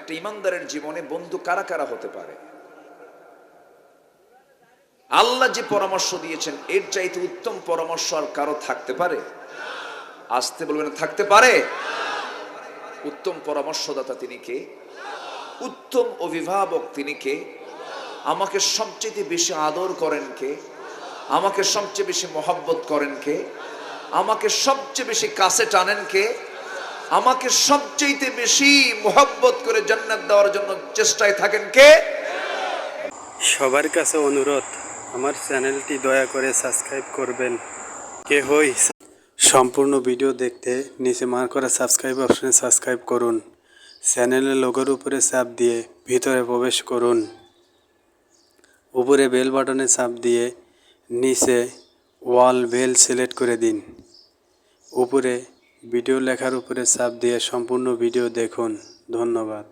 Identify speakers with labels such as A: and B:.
A: একটা ইমানদারের জীবনে বন্ধু কারা কারা হতে পারে? আল্লাহ যে পরামর্শ দিয়েছেন এর চাইতে উত্তম পরামর্শ আর কারো থাকতে পারে? আসতে বলবেন, থাকতে পারে? উত্তম পরামর্শদাতা তিনি কে? উত্তম অভিভাবক তিনি কে? আমাকে সবচেয়ে বেশি আদর করেন কে? আমাকে সবচেয়ে বেশি মহব্বত করেন কে? আমাকে সবচেয়ে বেশি কাছে টানেন কে? আমাকে সবচেয়ে বেশি মহব্বত করে জান্নাত দেওয়ার জন্য চেষ্টায় থাকেন কে?
B: সবার কাছে অনুরোধ, আমার চ্যানেলটি দয়া করে সাবস্ক্রাইব করবেন। কে হই সম্পূর্ণ ভিডিও দেখতে নিচে মার্ক করা সাবস্ক্রাইব অপশনে সাবস্ক্রাইব করুন। চ্যানেলের লোগোর উপরে চাপ দিয়ে ভিতরে প্রবেশ করুন। উপরে বেল বাটনে চাপ দিয়ে নিচে ওয়াল বেল সিলেক্ট করে দিন। উপরে ভিডিও লেখার উপরে চাপ দিয়ে সম্পূর্ণ ভিডিও দেখুন। ধন্যবাদ।